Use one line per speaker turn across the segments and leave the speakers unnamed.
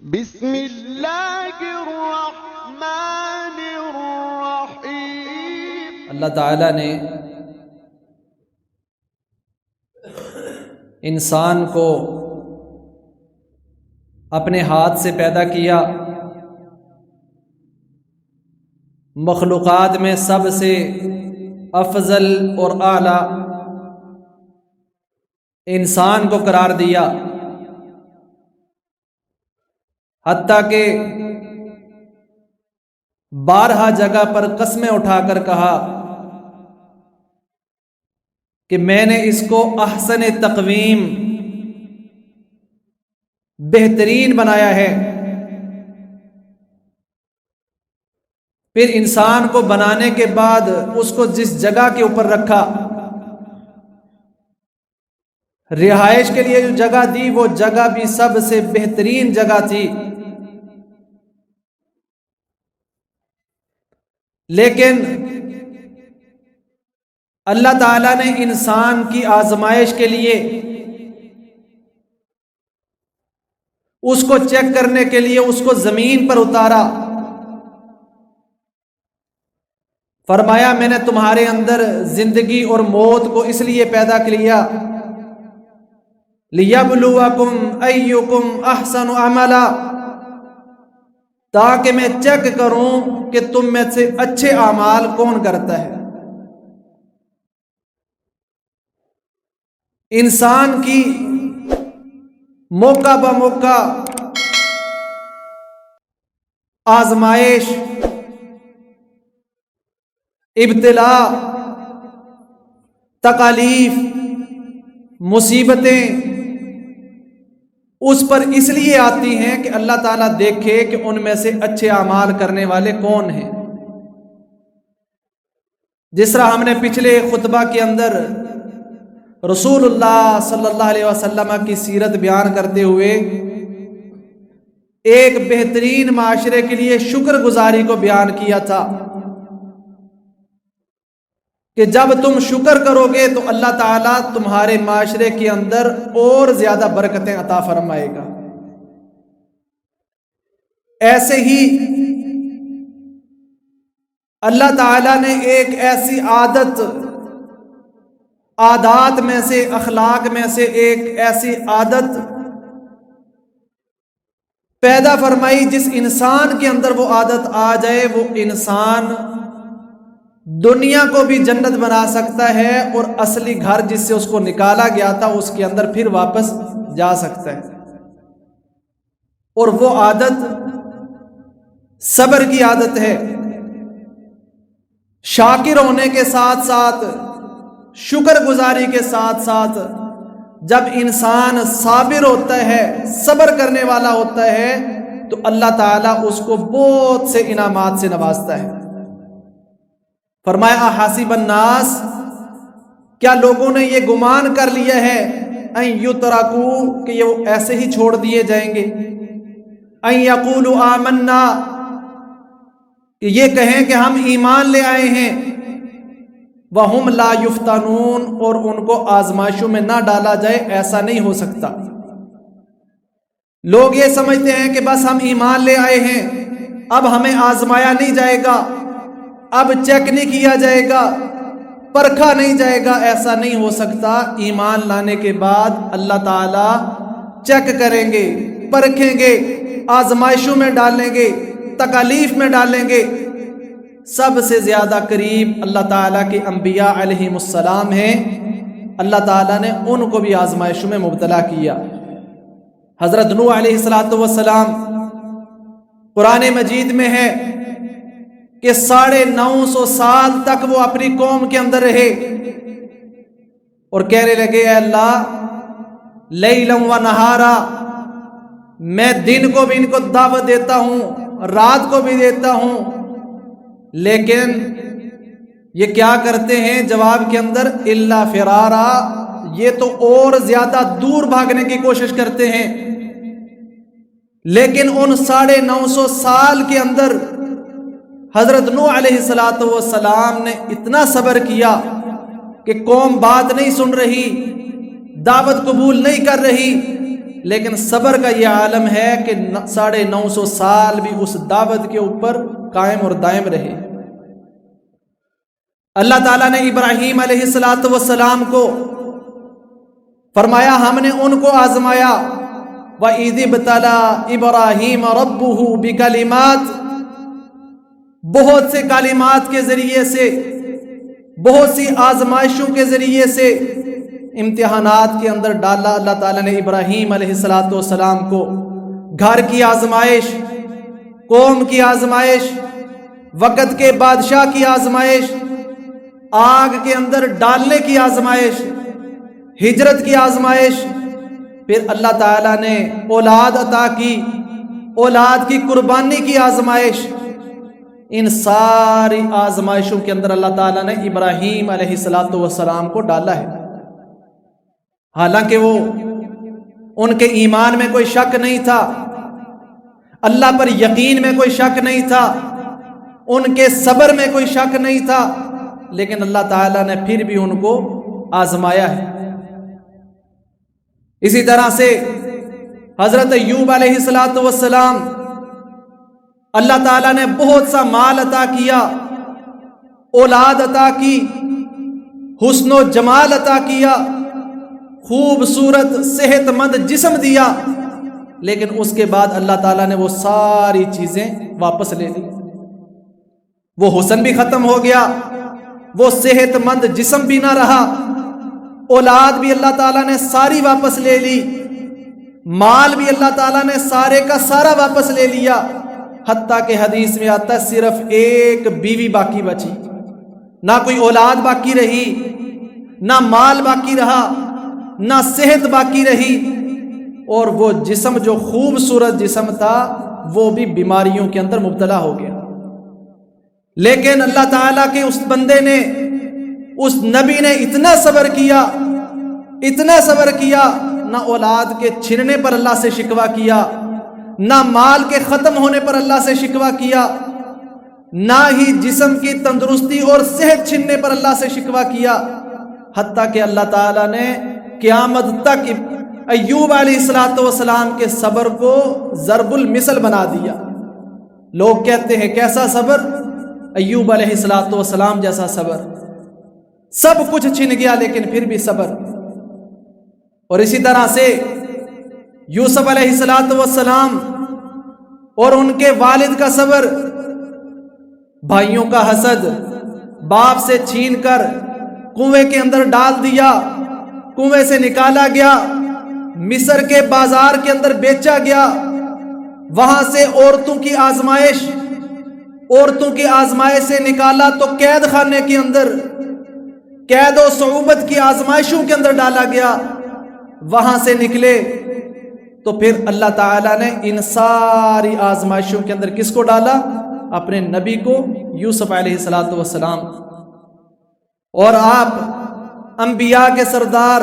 بسم اللہ الرحمن الرحیم۔
اللہ تعالیٰ نے انسان کو اپنے ہاتھ سے پیدا کیا، مخلوقات میں سب سے افضل اور اعلیٰ انسان کو قرار دیا، حتیٰ کہ بارہا جگہ پر قسمیں اٹھا کر کہا کہ میں نے اس کو احسن تقویم، بہترین بنایا ہے۔ پھر انسان کو بنانے کے بعد اس کو جس جگہ کے اوپر رکھا، رہائش کے لیے جو جگہ دی، وہ جگہ بھی سب سے بہترین جگہ تھی۔ لیکن اللہ تعالیٰ نے انسان کی آزمائش کے لیے، اس کو چیک کرنے کے لیے اس کو زمین پر اتارا، فرمایا میں نے تمہارے اندر زندگی اور موت کو اس لیے پیدا کیا لِيَبْلُوَكُمْ أَيُّكُمْ أَحْسَنُ عَمَلًا، تاکہ میں چیک کروں کہ تم میں سے اچھے اعمال کون کرتا ہے۔ انسان کی موقع بہ موقع آزمائش، ابتلاء، تکالیف، مصیبتیں اس پر اس لیے آتی ہیں کہ اللہ تعالیٰ دیکھے کہ ان میں سے اچھے اعمال کرنے والے کون ہیں۔ جس طرح ہم نے پچھلے خطبہ کے اندر رسول اللہ صلی اللہ علیہ وسلم کی سیرت بیان کرتے ہوئے ایک بہترین معاشرے کے لیے شکر گزاری کو بیان کیا تھا کہ جب تم شکر کرو گے تو اللہ تعالیٰ تمہارے معاشرے کے اندر اور زیادہ برکتیں عطا فرمائے گا۔ ایسے ہی اللہ تعالیٰ نے ایک ایسی عادات میں سے، اخلاق میں سے ایک ایسی عادت پیدا فرمائی، جس انسان کے اندر وہ عادت آ جائے وہ انسان دنیا کو بھی جنت بنا سکتا ہے، اور اصلی گھر جس سے اس کو نکالا گیا تھا اس کے اندر پھر واپس جا سکتا ہے۔ اور وہ عادت صبر کی عادت ہے۔ شاکر ہونے کے ساتھ ساتھ، شکر گزاری کے ساتھ ساتھ، جب انسان صابر ہوتا ہے، صبر کرنے والا ہوتا ہے، تو اللہ تعالیٰ اس کو بہت سے انعامات سے نوازتا ہے۔ فرمایا احاسب الناس، کیا لوگوں نے یہ گمان کر لیا ہے ان یترکوا، کہ یہ ایسے ہی چھوڑ دیے جائیں گے، ان یقولوا آمنا، کہ یہ کہیں کہ ہم ایمان لے آئے ہیں، وَهُمْ لَا يُفْتَنُونَ، اور ان کو آزمائشوں میں نہ ڈالا جائے، ایسا نہیں ہو سکتا۔ لوگ یہ سمجھتے ہیں کہ بس ہم ایمان لے آئے ہیں، اب ہمیں آزمایا نہیں جائے گا، اب چیک نہیں کیا جائے گا، پرکھا نہیں جائے گا۔ ایسا نہیں ہو سکتا۔ ایمان لانے کے بعد اللہ تعالیٰ چیک کریں گے، پرکھیں گے، آزمائشوں میں ڈالیں گے، تکالیف میں ڈالیں گے۔ سب سے زیادہ قریب اللہ تعالیٰ کے انبیاء علیہم السلام ہیں، اللہ تعالیٰ نے ان کو بھی آزمائشوں میں مبتلا کیا۔ حضرت نوح علیہ السلام، قرآن مجید میں ہے کہ 950 سال تک وہ اپنی قوم کے اندر رہے، اور کہنے لگے اے اللہ لیلا و نہارا، میں دن کو بھی ان کو دعوت دیتا ہوں، رات کو بھی دیتا ہوں، لیکن یہ کیا کرتے ہیں؟ جواب کے اندر الا فرارا، یہ تو اور زیادہ دور بھاگنے کی کوشش کرتے ہیں۔ لیکن ان 950 سال کے اندر حضرت نوح علیہ السلام نے اتنا صبر کیا کہ قوم بات نہیں سن رہی، دعوت قبول نہیں کر رہی، لیکن صبر کا یہ عالم ہے کہ 950 سال بھی اس دعوت کے اوپر قائم اور دائم رہے۔ اللہ تعالیٰ نے ابراہیم علیہ السلام کو فرمایا ہم نے ان کو آزمایا، وَإِذِ ابْتَلَىٰ إِبْرَاهِيمَ رَبُّهُ بِكَلِمَاتٍ، بہت سے کلمات کے ذریعے سے، بہت سی آزمائشوں کے ذریعے سے امتحانات کے اندر ڈالا اللہ تعالیٰ نے ابراہیم علیہ السلام کو۔ گھر کی آزمائش، قوم کی آزمائش، وقت کے بادشاہ کی آزمائش، آگ کے اندر ڈالنے کی آزمائش، ہجرت کی آزمائش، پھر اللہ تعالیٰ نے اولاد عطا کی، اولاد کی قربانی کی آزمائش۔ ان ساری آزمائشوں کے اندر اللہ تعالیٰ نے ابراہیم علیہ السلام کو ڈالا ہے، حالانکہ وہ ان کے ایمان میں کوئی شک نہیں تھا، اللہ پر یقین میں کوئی شک نہیں تھا، ان کے صبر میں کوئی شک نہیں تھا، لیکن اللہ تعالیٰ نے پھر بھی ان کو آزمایا ہے۔ اسی طرح سے حضرت ایوب علیہ السلام، اللہ تعالیٰ نے بہت سا مال عطا کیا، اولاد عطا کی، حسن و جمال عطا کیا، خوبصورت صحت مند جسم دیا، لیکن اس کے بعد اللہ تعالیٰ نے وہ ساری چیزیں واپس لے لی۔ وہ حسن بھی ختم ہو گیا، وہ صحت مند جسم بھی نہ رہا، اولاد بھی اللہ تعالیٰ نے ساری واپس لے لی، مال بھی اللہ تعالیٰ نے سارے کا سارا واپس لے لیا، حتیٰ کہ حدیث میں آتا ہے صرف ایک بیوی باقی بچی، نہ کوئی اولاد باقی رہی، نہ مال باقی رہا، نہ صحت باقی رہی، اور وہ جسم جو خوبصورت جسم تھا وہ بھی بیماریوں کے اندر مبتلا ہو گیا۔ لیکن اللہ تعالیٰ کے اس بندے نے، اس نبی نے اتنا صبر کیا، اتنا صبر کیا، نہ اولاد کے چھننے پر اللہ سے شکوہ کیا، نہ مال کے ختم ہونے پر اللہ سے شکوہ کیا، نہ ہی جسم کی تندرستی اور صحت چھننے پر اللہ سے شکوہ کیا، حتیٰ کہ اللہ تعالیٰ نے قیامت تک ایوب علیہ السلام کے صبر کو ضرب المثل بنا دیا۔ لوگ کہتے ہیں کیسا صبر؟ ایوب علیہ السلام جیسا صبر، سب کچھ چھن گیا لیکن پھر بھی صبر۔ اور اسی طرح سے یوسف علیہ السلام اور ان کے والد کا صبر، بھائیوں کا حسد، باپ سے چھین کر کنویں کے اندر ڈال دیا، کنویں سے نکالا گیا، مصر کے بازار کے اندر بیچا گیا، وہاں سے عورتوں کی آزمائش سے نکالا تو قید خانے کے اندر، قید و صعوبت کی آزمائشوں کے اندر ڈالا گیا، وہاں سے نکلے تو پھر اللہ تعالیٰ نے ان ساری آزمائشوں کے اندر کس کو ڈالا؟ اپنے نبی کو، یوسف علیہ السلام۔ اور آپ انبیاء کے سردار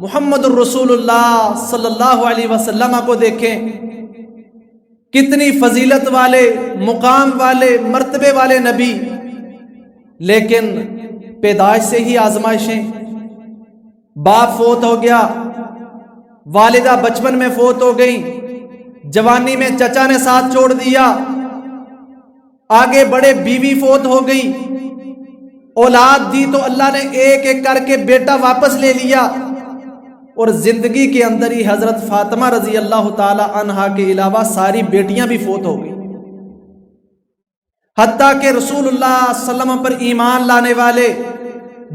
محمد الرسول اللہ صلی اللہ علیہ وسلم کو دیکھیں، کتنی فضیلت والے، مقام والے، مرتبے والے نبی، لیکن پیدائش سے ہی آزمائشیں۔ باپ فوت ہو گیا، والدہ بچپن میں فوت ہو گئی، جوانی میں چچا نے ساتھ چھوڑ دیا، آگے بڑے بیوی فوت ہو گئی، اولاد دی تو اللہ نے ایک ایک کر کے بیٹا واپس لے لیا، اور زندگی کے اندر ہی حضرت فاطمہ رضی اللہ تعالی عنہا کے علاوہ ساری بیٹیاں بھی فوت ہو گئی، حتیٰ کہ رسول اللہ صلی اللہ علیہ وسلم پر ایمان لانے والے،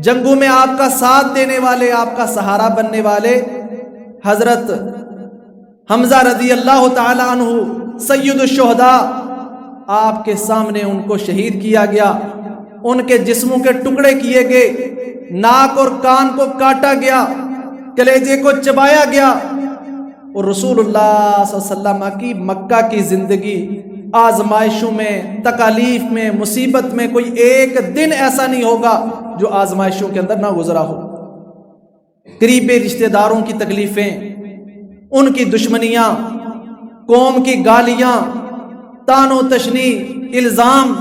جنگوں میں آپ کا ساتھ دینے والے، آپ کا سہارا بننے والے حضرت حمزہ رضی اللہ تعالی عنہ سید الشہداء، آپ کے سامنے ان کو شہید کیا گیا، ان کے جسموں کے ٹکڑے کیے گئے، ناک اور کان کو کاٹا گیا، کلیجے کو چبایا گیا، اور رسول اللہ صلی اللہ علیہ وسلم کی مکہ کی زندگی آزمائشوں میں، تکالیف میں، مصیبت میں کوئی ایک دن ایسا نہیں ہوگا جو آزمائشوں کے اندر نہ گزرا ہو۔ قریبی رشتہ داروں کی تکلیفیں، ان کی دشمنیاں، قوم کی گالیاں، تان و تشنی، الزام،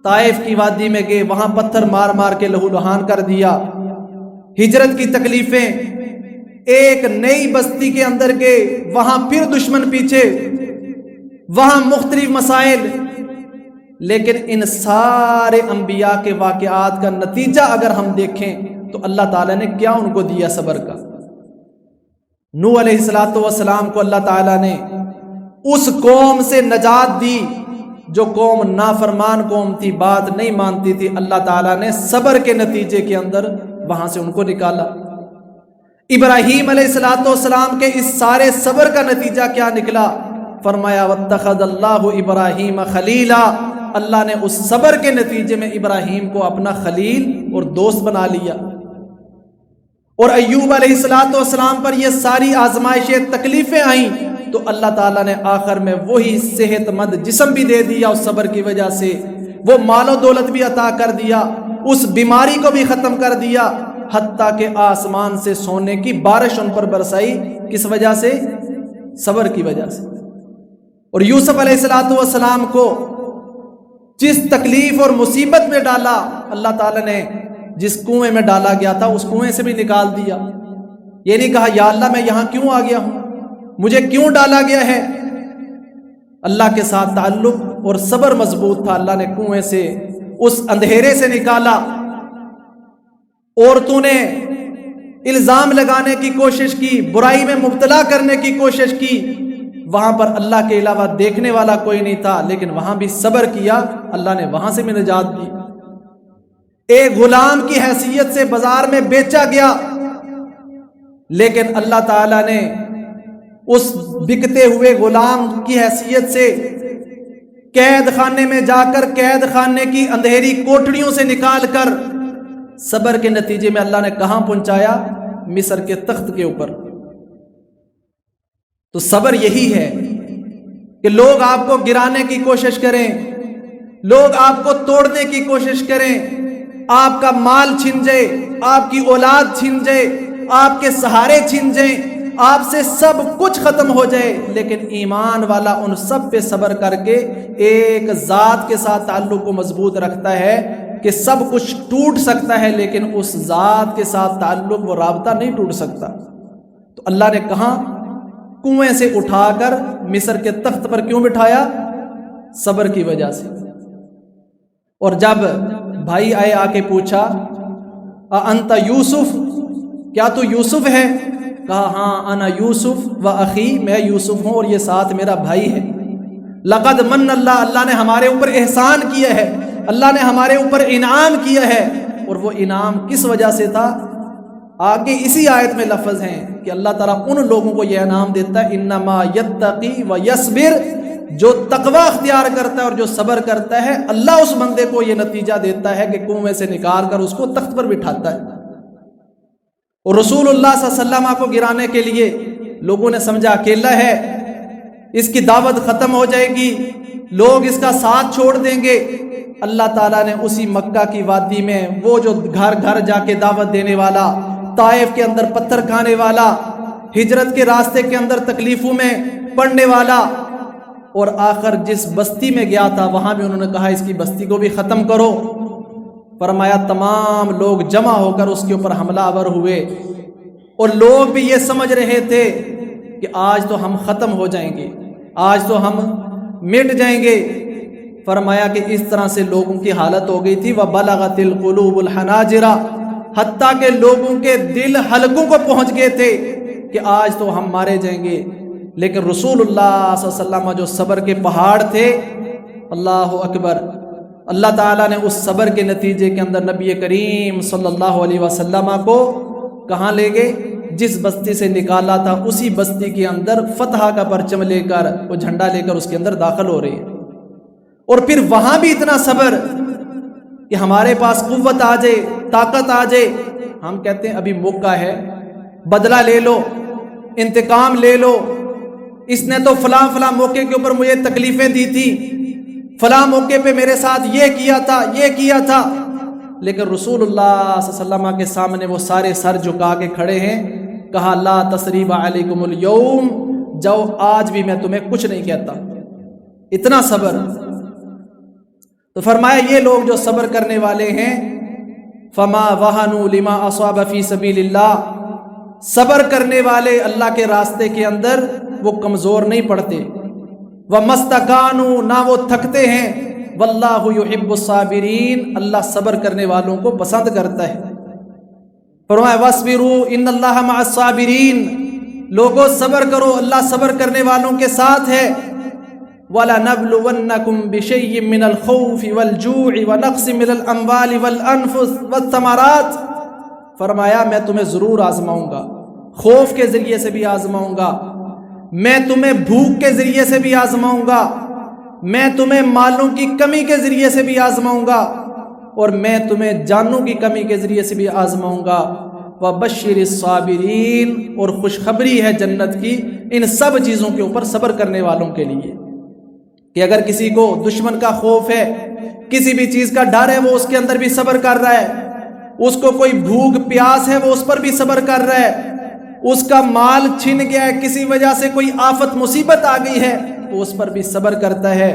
طائف کی وادی میں گئے، وہاں پتھر مار مار کے لہو لہان کر دیا، ہجرت کی تکلیفیں، ایک نئی بستی کے اندر گئے، وہاں پھر دشمن پیچھے، وہاں مختلف مسائل، لیکن ان سارے انبیاء کے واقعات کا نتیجہ اگر ہم دیکھیں تو اللہ تعالیٰ نے کیا ان کو دیا؟ صبر کا۔ نوح علیہ السلام کو اللہ تعالیٰ نے اس قوم سے نجات دی جو قوم نافرمان قوم تھی، بات نہیں مانتی تھی۔ اللہ تعالیٰ نے صبر کے نتیجے کے اندر وہاں سے ان کو نکالا۔ ابراہیم علیہ السلام کے اس سارے صبر کا نتیجہ کیا نکلا؟ فرمایا واتخذ اللہ ابراہیم خلیلا، اللہ نے اس صبر کے نتیجے میں ابراہیم کو اپنا خلیل اور دوست بنا لیا۔ اور ایوب علیہ السلام پر یہ ساری آزمائشیں تکلیفیں آئیں تو اللہ تعالیٰ نے آخر میں وہی صحت مند جسم بھی دے دیا اس صبر کی وجہ سے، وہ مال و دولت بھی عطا کر دیا، اس بیماری کو بھی ختم کر دیا، حتیٰ کہ آسمان سے سونے کی بارش ان پر برسائی۔ کس وجہ سے؟ صبر کی وجہ سے۔ اور یوسف علیہ السلام کو جس تکلیف اور مصیبت میں ڈالا، اللہ تعالیٰ نے جس کنویں میں ڈالا گیا تھا اس کنویں سے بھی نکال دیا۔ یہ نہیں کہا یا اللہ میں یہاں کیوں آ گیا ہوں، مجھے کیوں ڈالا گیا ہے۔ اللہ کے ساتھ تعلق اور صبر مضبوط تھا، اللہ نے کنویں سے اس اندھیرے سے نکالا۔ عورتوں نے الزام لگانے کی کوشش کی، برائی میں مبتلا کرنے کی کوشش کی، وہاں پر اللہ کے علاوہ دیکھنے والا کوئی نہیں تھا، لیکن وہاں بھی صبر کیا، اللہ نے وہاں سے بھی نجات دی۔ ایک غلام کی حیثیت سے بازار میں بیچا گیا، لیکن اللہ تعالیٰ نے اس بکتے ہوئے غلام کی حیثیت سے قید خانے میں جا کر قید خانے کی اندھیری کوٹڑیوں سے نکال کر صبر کے نتیجے میں اللہ نے کہاں پہنچایا؟ مصر کے تخت کے اوپر۔ تو صبر یہی ہے کہ لوگ آپ کو گرانے کی کوشش کریں، لوگ آپ کو توڑنے کی کوشش کریں، آپ کا مال چھن جائے، آپ کی اولاد چھن جائے، آپ کے سہارے چھن جائیں، آپ سے سب کچھ ختم ہو جائے، لیکن ایمان والا ان سب پہ صبر کر کے ایک ذات کے ساتھ تعلق کو مضبوط رکھتا ہے کہ سب کچھ ٹوٹ سکتا ہے لیکن اس ذات کے ساتھ تعلق و رابطہ نہیں ٹوٹ سکتا۔ تو اللہ نے کہاں کنویں سے اٹھا کر مصر کے تخت پر کیوں بٹھایا؟ صبر کی وجہ سے۔ اور جب بھائی آئے آ کے پوچھا انت یوسف، کیا تو یوسف ہے؟ کہا ہاں انا یوسف و اخی، میں یوسف ہوں اور یہ ساتھ میرا بھائی ہے۔ لقد من اللہ، اللہ نے ہمارے اوپر احسان کیا ہے، اللہ نے ہمارے اوپر انعام کیا ہے۔ اور وہ انعام کس وجہ سے تھا؟ آگے اسی آیت میں لفظ ہیں کہ اللہ تعالیٰ ان لوگوں کو یہ انعام دیتا ہے انما یتقی و یصبر، جو تقوی اختیار کرتا ہے اور جو صبر کرتا ہے، اللہ اس بندے کو یہ نتیجہ دیتا ہے کہ کنویں سے نکال کر اس کو تخت پر بٹھاتا ہے۔ اور رسول اللہ صلی اللہ علیہ وسلم کو گرانے کے لیے لوگوں نے سمجھا اکیلا ہے، اس کی دعوت ختم ہو جائے گی، لوگ اس کا ساتھ چھوڑ دیں گے۔ اللہ تعالیٰ نے اسی مکہ کی وادی میں وہ جو گھر گھر جا کے دعوت دینے والا، طائف کے اندر پتھر کھانے والا، ہجرت کے راستے کے اندر تکلیفوں میں پڑنے والا، اور آخر جس بستی میں گیا تھا وہاں بھی انہوں نے کہا اس کی بستی کو بھی ختم کرو۔ فرمایا تمام لوگ جمع ہو کر اس کے اوپر حملہ آور ہوئے، اور لوگ بھی یہ سمجھ رہے تھے کہ آج تو ہم ختم ہو جائیں گے، آج تو ہم مٹ جائیں گے۔ فرمایا کہ اس طرح سے لوگوں کی حالت ہو گئی تھی وَبَلَغَتِ الْقُلُوبُ الْحَنَاجِرَ، حتیٰ کہ لوگوں کے دل حلقوں کو پہنچ گئے تھے کہ آج تو ہم مارے جائیں گے۔ لیکن رسول اللہ صلی اللہ علیہ وسلم جو صبر کے پہاڑ تھے، اللہ اکبر، اللہ تعالیٰ نے اس صبر کے نتیجے کے اندر نبی کریم صلی اللہ علیہ وسلم کو کہاں لے گئے؟ جس بستی سے نکالا تھا اسی بستی کے اندر فتح کا پرچم لے کر، وہ جھنڈا لے کر اس کے اندر داخل ہو رہے ہیں۔ اور پھر وہاں بھی اتنا صبر کہ ہمارے پاس قوت آ جائے، طاقت آ جائے، ہم کہتے ہیں ابھی موقع ہے، بدلہ لے لو، انتقام لے لو، اس نے تو فلاں فلاں موقع کے اوپر مجھے تکلیفیں دی تھی، فلاں موقع پہ میرے ساتھ یہ کیا تھا، یہ کیا تھا۔ لیکن رسول اللہ صلی اللہ علیہ وسلم کے سامنے وہ سارے سر جھکا کے کھڑے ہیں، کہا لا تثریب علیکم اليوم، جاؤ آج بھی میں تمہیں کچھ نہیں کہتا۔ اتنا صبر۔ تو فرمایا یہ لوگ جو صبر کرنے والے ہیں فما وہنوا لما اصاب فی سبیل اللہ، صبر کرنے والے اللہ کے راستے کے اندر وہ کمزور نہیں پڑتے، وَمَسْتَكَانُوا نہ وہ تھکتے ہیں، وَاللَّهُ يُحِبُّ الصَّابِرِينَ اللہ صبر کرنے والوں کو پسند کرتا ہے۔ فرمایا وَاصْبِرُوا إِنَّ اللَّهَ مَعَ الصَّابِرِينَ لوگو صبر کرو، اللہ صبر کرنے والوں کے ساتھ ہے۔ وَلَنَبْلُوَنَّكُمْ بِشَيْءٍ مِّنَ الْخَوْفِ وَالْجُوعِ وَنَقْصٍ مِّنَ الْأَمْوَالِ وَالْأَنفُسِ وَالثَّمَرَاتِ فرمایا میں تمہیں ضرور آزماؤں گا، خوف کے ذریعے سے بھی آزماؤں گا، میں تمہیں بھوک کے ذریعے سے بھی آزماؤں گا، میں تمہیں مالوں کی کمی کے ذریعے سے بھی آزماؤں گا، اور میں تمہیں جانوں کی کمی کے ذریعے سے بھی آزماؤں گا۔ وَبَشِّرِ الصَّابِرِينَ اور خوشخبری ہے جنت کی ان سب چیزوں کے اوپر صبر کرنے والوں کے لیے، کہ اگر کسی کو دشمن کا خوف ہے، کسی بھی چیز کا ڈر ہے، وہ اس کے اندر بھی صبر کر رہا ہے، اس کو کوئی بھوک پیاس ہے وہ اس پر بھی صبر کر رہا ہے، اس کا مال چھن گیا ہے، کسی وجہ سے کوئی آفت مصیبت آ گئی ہے تو اس پر بھی صبر کرتا ہے،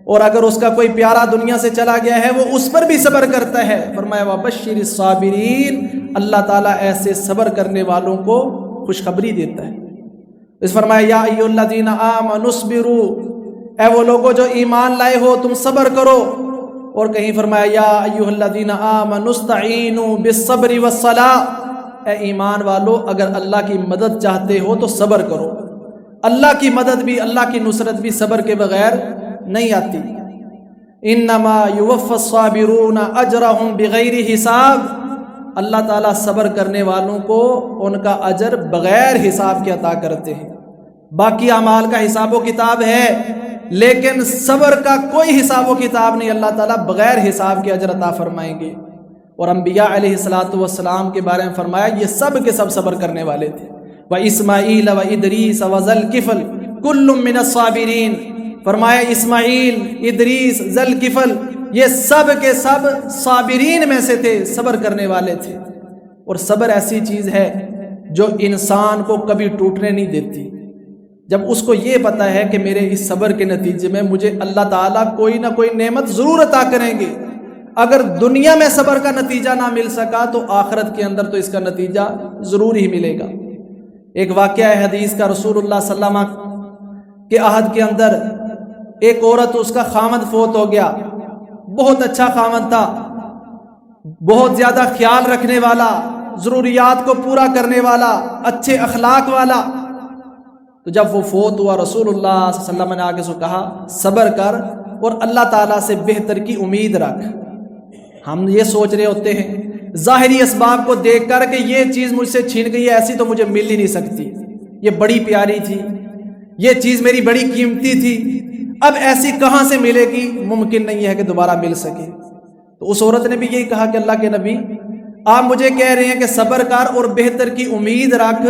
اور اگر اس کا کوئی پیارا دنیا سے چلا گیا ہے وہ اس پر بھی صبر کرتا ہے۔ فرمایا وَبَشِّرِ الصَّابِرِينَ اللہ تعالیٰ ایسے صبر کرنے والوں کو خوشخبری دیتا ہے۔ اس فرمایا یا ایھا الذین آمنوا اصبروا اے وہ لوگوں جو ایمان لائے ہو تم صبر کرو، اور کہیں فرمایا یا ایھا الذین آمنوا استعینوا بالصبر والصلاۃ اے ایمان والو اگر اللہ کی مدد چاہتے ہو تو صبر کرو۔ اللہ کی مدد بھی، اللہ کی نصرت بھی صبر کے بغیر نہیں آتی۔ انما یوفی الصابرون اجرهم بغیر حساب اللہ تعالیٰ صبر کرنے والوں کو ان کا اجر بغیر حساب کے عطا کرتے ہیں۔ باقی اعمال کا حساب و کتاب ہے لیکن صبر کا کوئی حساب و کتاب نہیں، اللہ تعالیٰ بغیر حساب کے اجر عطا فرمائیں گے۔ اور انبیاء علیہ السلام کے بارے میں فرمایا یہ سب کے سب صبر کرنے والے تھے۔ وَإِسْمَاعِيلَ وَإِدْرِيسَ وَذَا الْكِفْلِ كُلٌّ مِّنَ الصَّابِرِينَ فرمایا اسماعیل، ادریس، ذا الکفل یہ سب کے سب صابرین میں سے تھے، صبر کرنے والے تھے۔ اور صبر ایسی چیز ہے جو انسان کو کبھی ٹوٹنے نہیں دیتی۔ جب اس کو یہ پتہ ہے کہ میرے اس صبر کے نتیجے میں مجھے اللہ تعالیٰ کوئی نہ کوئی نعمت ضرور عطا کریں گے، اگر دنیا میں صبر کا نتیجہ نہ مل سکا تو آخرت کے اندر تو اس کا نتیجہ ضرور ہی ملے گا۔ ایک واقعہ ہے حدیث کا، رسول اللہ صلی اللہ علیہ وسلم کے عہد کے اندر ایک عورت اس کا خامد فوت ہو گیا، بہت اچھا خامد تھا، بہت زیادہ خیال رکھنے والا، ضروریات کو پورا کرنے والا، اچھے اخلاق والا۔ تو جب وہ فوت ہوا رسول اللہ صلی اللہ علیہ وسلم نے آگے سے کہا صبر کر اور اللہ تعالیٰ سے بہتر کی امید رکھ۔ ہم یہ سوچ رہے ہوتے ہیں ظاہری اسباب کو دیکھ کر کہ یہ چیز مجھ سے چھین گئی ہے، ایسی تو مجھے مل ہی نہیں سکتی، یہ بڑی پیاری تھی، یہ چیز میری بڑی قیمتی تھی، اب ایسی کہاں سے ملے گی، ممکن نہیں ہے کہ دوبارہ مل سکے۔ تو اس عورت نے بھی یہی کہا کہ اللہ کے نبی آپ مجھے کہہ رہے ہیں کہ صبر کر اور بہتر کی امید رکھ،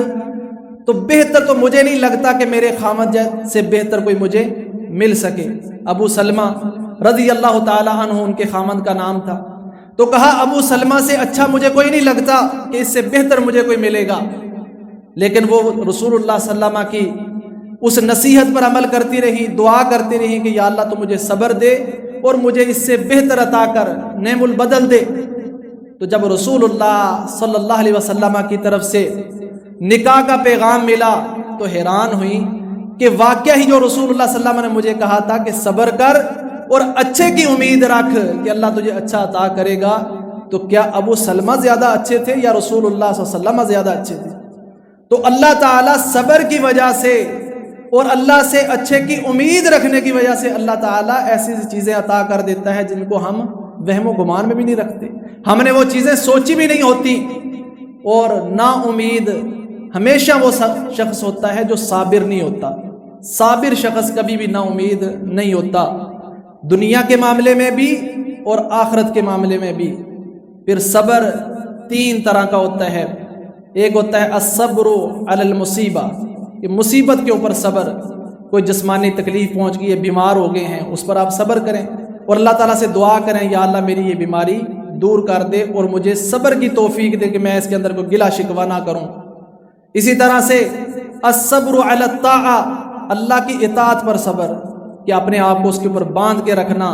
تو بہتر تو مجھے نہیں لگتا کہ میرے خامد سے بہتر کوئی مجھے مل سکے۔ ابو سلمہ رضی اللہ تعالی عنہ ان کے خامد کا نام تھا، تو کہا ابو سلمہ سے اچھا مجھے کوئی نہیں لگتا کہ اس سے بہتر مجھے کوئی ملے گا، لیکن وہ رسول اللہ صلی اللہ علیہ وسلم کی اس نصیحت پر عمل کرتی رہی، دعا کرتی رہی کہ یا اللہ تو مجھے صبر دے اور مجھے اس سے بہتر عطا کر، نعم البدل دے۔ تو جب رسول اللہ صلی اللہ علیہ وسلم کی طرف سے نکاح کا پیغام ملا تو حیران ہوئی کہ واقعہ ہی جو رسول اللہ صلی اللہ علیہ وسلم نے مجھے کہا تھا کہ صبر کر اور اچھے کی امید رکھ کہ اللہ تجھے اچھا عطا کرے گا، تو کیا ابو سلمہ زیادہ اچھے تھے یا رسول اللہ صلی اللہ علیہ وسلم زیادہ اچھے تھے؟ تو اللہ تعالیٰ صبر کی وجہ سے اور اللہ سے اچھے کی امید رکھنے کی وجہ سے اللہ تعالیٰ ایسی چیزیں عطا کر دیتا ہے جن کو ہم وہم و گمان میں بھی نہیں رکھتے، ہم نے وہ چیزیں سوچی بھی نہیں ہوتی۔ اور نا امید ہمیشہ وہ شخص ہوتا ہے جو صابر نہیں ہوتا، صابر شخص کبھی بھی نا امید نہیں ہوتا، دنیا کے معاملے میں بھی اور آخرت کے معاملے میں بھی۔ پھر صبر تین طرح کا ہوتا ہے، ایک ہوتا ہے الصبر علی المصیبہ، کہ مصیبت کے اوپر صبر، کوئی جسمانی تکلیف پہنچ گئی ہے، بیمار ہو گئے ہیں، اس پر آپ صبر کریں اور اللہ تعالیٰ سے دعا کریں یا اللہ میری یہ بیماری دور کر دے اور مجھے صبر کی توفیق دے کہ میں اس کے اندر کوئی گلہ شکوہ نہ کروں۔ اسی طرح سے الصبر علی الطاعہ، اللہ کی اطاعت پر صبر، کہ اپنے آپ کو اس کے اوپر باندھ کے رکھنا،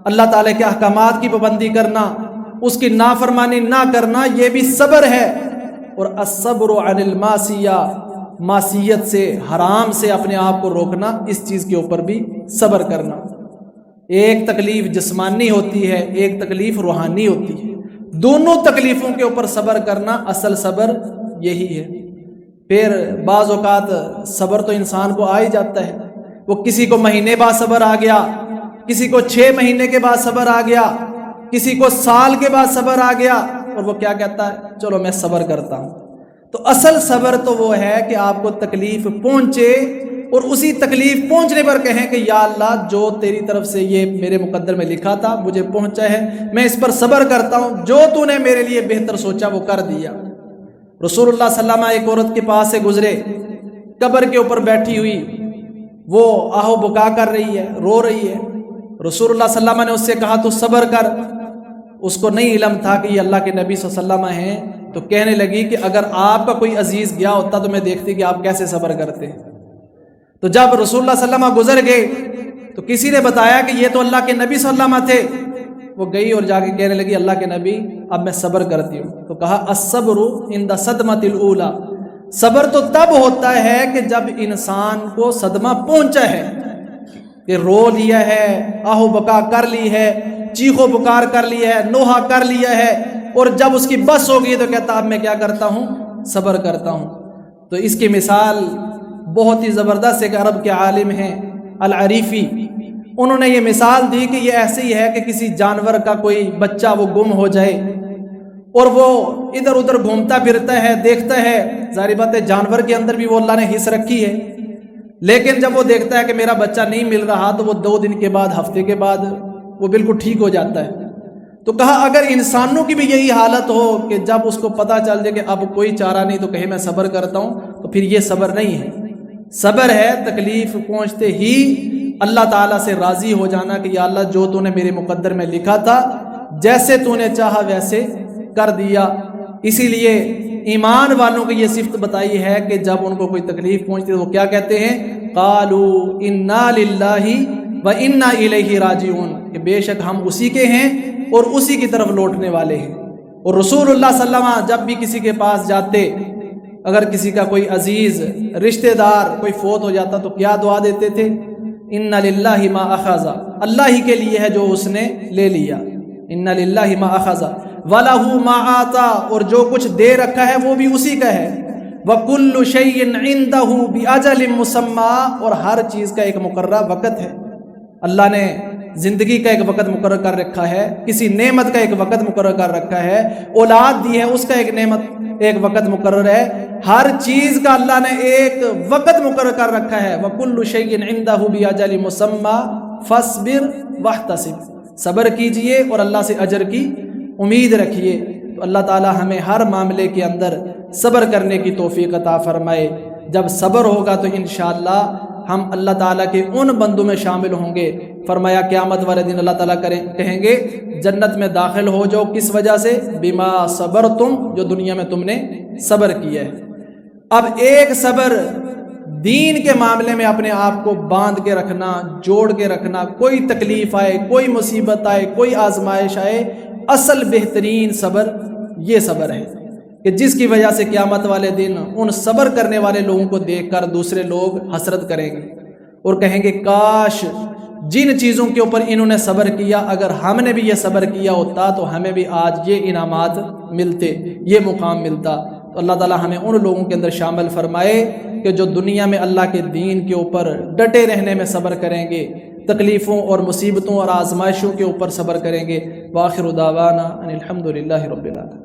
اللہ تعالیٰ کے احکامات کی پابندی کرنا، اس کی نافرمانی نہ کرنا، یہ بھی صبر ہے۔ اور الصبر عن المعصیہ، معصیت سے، حرام سے اپنے آپ کو روکنا، اس چیز کے اوپر بھی صبر کرنا۔ ایک تکلیف جسمانی ہوتی ہے، ایک تکلیف روحانی ہوتی ہے، دونوں تکلیفوں کے اوپر صبر کرنا اصل صبر یہی ہے۔ پھر بعض اوقات صبر تو انسان کو آ ہی جاتا ہے، وہ کسی کو مہینے بعد صبر آ گیا، کسی کو 6 مہینے کے بعد صبر آ گیا، کسی کو سال کے بعد صبر آ گیا، اور وہ کیا کہتا ہے، چلو میں صبر کرتا ہوں۔ تو اصل صبر تو وہ ہے کہ آپ کو تکلیف پہنچے اور اسی تکلیف پہنچنے پر کہیں کہ یا اللہ جو تیری طرف سے یہ میرے مقدر میں لکھا تھا مجھے پہنچا ہے، میں اس پر صبر کرتا ہوں، جو تو نے میرے لیے بہتر سوچا وہ کر دیا۔ رسول اللہ صلی اللہ علیہ وسلم ایک عورت کے پاس سے گزرے، قبر کے اوپر بیٹھی ہوئی، وہ آہو بکا کر رہی ہے، رو رہی ہے۔ رسول اللہ صلی اللہ علیہ وسلم نے اس سے کہا تو صبر کر۔ اس کو نہیں علم تھا کہ یہ اللہ کے نبی صلی اللہ علیہ وسلم ہیں، تو کہنے لگی کہ اگر آپ کا کوئی عزیز گیا ہوتا تو میں دیکھتی کہ آپ کیسے صبر کرتے۔ تو جب رسول اللہ صلی اللہ علیہ وسلم گزر گئے تو کسی نے بتایا کہ یہ تو اللہ کے نبی صلی اللہ علیہ وسلم تھے۔ وہ گئی اور جا کے کہنے لگی اللہ کے نبی اب میں صبر کرتی ہوں۔ تو کہا الصبر عند صدمۃ الاولی، صبر تو تب ہوتا ہے کہ جب انسان کو صدمہ پہنچا ہے، کہ رو لیا ہے، آہو بکا کر لی ہے، چیخو پکار کر لی ہے، نوحہ کر لیا ہے، اور جب اس کی بس ہو گئی تو کہتا اب میں کیا کرتا ہوں، صبر کرتا ہوں۔ تو اس کی مثال بہت ہی زبردست ایک عرب کے عالم ہیں العریفی، انہوں نے یہ مثال دی کہ یہ ایسے ہی ہے کہ کسی جانور کا کوئی بچہ وہ گم ہو جائے اور وہ ادھر ادھر گھومتا پھرتا ہے، دیکھتا ہے، ظاہر بات ہے جانور کے اندر بھی وہ اللہ نے حص رکھی ہے، لیکن جب وہ دیکھتا ہے کہ میرا بچہ نہیں مل رہا تو وہ 2 دن کے بعد، ہفتے کے بعد وہ بالکل ٹھیک ہو جاتا ہے۔ تو کہا اگر انسانوں کی بھی یہی حالت ہو کہ جب اس کو پتہ چل جائے کہ اب کوئی چارہ نہیں تو کہے میں صبر کرتا ہوں، تو پھر یہ صبر نہیں ہے۔ صبر ہے تکلیف پہنچتے ہی اللہ تعالیٰ سے راضی ہو جانا کہ یا اللہ جو تو نے میرے مقدر میں لکھا تھا، جیسے تو نے چاہا ویسے کر دیا۔ اسی لیے ایمان والوں کی یہ صفت بتائی ہے کہ جب ان کو کوئی تکلیف پہنچتی ہے وہ کیا کہتے ہیں، قالوا انا للہ و انا الیہ راجعون، کہ بے شک ہم اسی کے ہیں اور اسی کی طرف لوٹنے والے ہیں۔ اور رسول اللہ صلی اللہ علیہ وسلم جب بھی کسی کے پاس جاتے، اگر کسی کا کوئی عزیز رشتہ دار کوئی فوت ہو جاتا تو کیا دعا دیتے تھے، انا للہ ما اخذ، اللہ ہی کے لیے ہے جو اس نے لے لیا، انا للہ ما اخذ وَلَهُ مَا آتا، اور جو کچھ دے رکھا ہے وہ بھی اسی کا ہے، وَكُلُّ شَيْءٍ عِندَهُ بِأَجَلٍ مُّسَمًّى، اور ہر چیز کا ایک مقررہ وقت ہے۔ اللہ نے زندگی کا ایک وقت مقرر کر رکھا ہے، کسی نعمت کا ایک وقت مقرر کر رکھا ہے، اولاد دی ہے اس کا ایک وقت مقرر ہے، ہر چیز کا اللہ نے ایک وقت مقرر کر رکھا ہے۔ وَكُلُّ شَيْءٍ عِندَهُ بِأَجَلٍ مُّسَمًّى فَاصْبِرْ وَاحْتَسِبْ، صبر کیجئے اور اللہ سے اجر کی امید رکھیے۔ تو اللہ تعالی ہمیں ہر معاملے کے اندر صبر کرنے کی توفیق عطا فرمائے۔ جب صبر ہوگا تو انشاءاللہ ہم اللہ تعالیٰ کے ان بندوں میں شامل ہوں گے۔ فرمایا قیامت والے دن اللہ تعالیٰ کہیں گے جنت میں داخل ہو جاؤ، کس وجہ سے، بما صبرتم، جو دنیا میں تم نے صبر کیا ہے۔ اب ایک صبر دین کے معاملے میں اپنے آپ کو باندھ کے رکھنا، جوڑ کے رکھنا، کوئی تکلیف آئے، کوئی مصیبت آئے، کوئی آزمائش آئے، اصل بہترین صبر یہ صبر ہے کہ جس کی وجہ سے قیامت والے دن ان صبر کرنے والے لوگوں کو دیکھ کر دوسرے لوگ حسرت کریں گے اور کہیں گے کاش جن چیزوں کے اوپر انہوں نے صبر کیا اگر ہم نے بھی یہ صبر کیا ہوتا تو ہمیں بھی آج یہ انعامات ملتے، یہ مقام ملتا۔ تو اللہ تعالی ہمیں ان لوگوں کے اندر شامل فرمائے کہ جو دنیا میں اللہ کے دین کے اوپر ڈٹے رہنے میں صبر کریں گے، تکلیفوں اور مصیبتوں اور آزمائشوں کے اوپر صبر کریں گے۔ وآخر دعوانا ان الحمد للہ رب العالمین۔